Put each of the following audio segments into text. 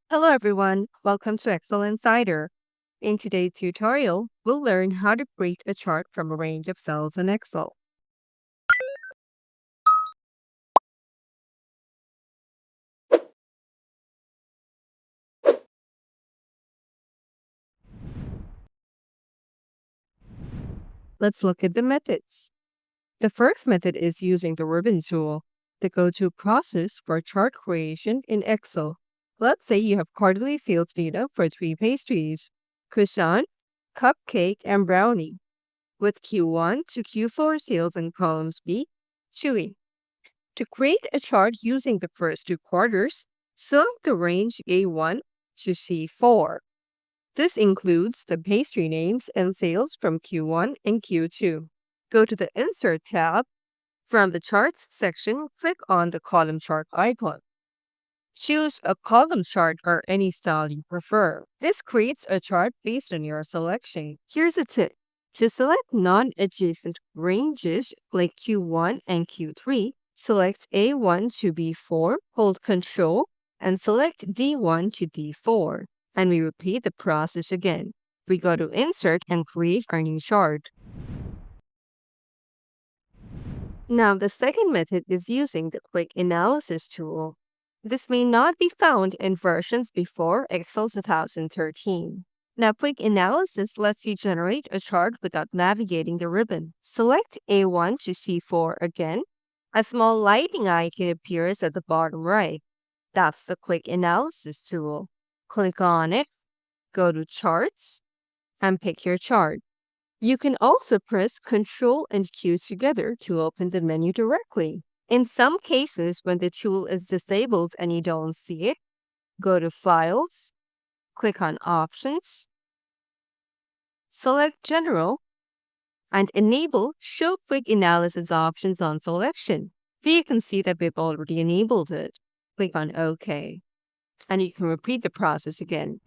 Hello everyone, welcome to Excel Insider. In today's tutorial, we'll learn how to create a chart from a range of cells in Excel. Let's look at the methods. The first method is using the ribbon tool, the go-to process for chart creation in Excel. Let's say you have quarterly fields data for three pastries, croissant, cupcake, and brownie, with Q1 to Q4 sales in columns B, chewy. To create a chart using the first two quarters, select the range A1 to C4. This includes the pastry names and sales from Q1 and Q2. Go to the Insert tab. From the Charts section, click on the column chart icon. Choose a column chart or any style you prefer. This creates a chart based on your selection. Here's a tip. To select non-adjacent ranges like Q1 and Q3, select A1 to B4, hold Ctrl, and select D1 to D4. And we repeat the process again. We go to Insert and create our new chart. Now, the second method is using the Quick Analysis tool. This may not be found in versions before Excel 2013. Now, Quick Analysis lets you generate a chart without navigating the ribbon. Select A1 to C4 again. A small lighting icon appears at the bottom right. That's the Quick Analysis tool. Click on it, go to Charts, and pick your chart. You can also press Ctrl and Q together to open the menu directly. In some cases, when the tool is disabled and you don't see it, go to Files, click on Options, select General, and enable Show Quick Analysis options on selection. Here you can see that we've already enabled it. Click on OK, and you can repeat the process again.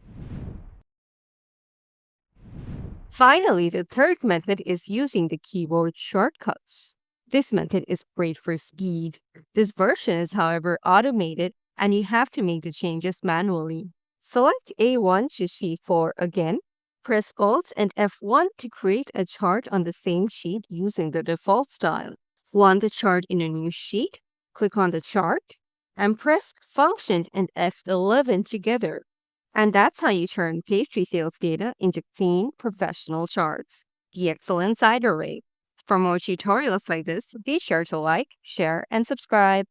Finally, the third method is using the keyboard shortcuts. This method is great for speed. This version is, however, automated and you have to make the changes manually. Select A1 to C4 again. Press Alt and F1 to create a chart on the same sheet using the default style. Want the chart in a new sheet? Click on the chart and press Function and F11 together. And that's how you turn pastry sales data into clean, professional charts. The Excel Insider way. For more tutorials like this, be sure to like, share, and subscribe.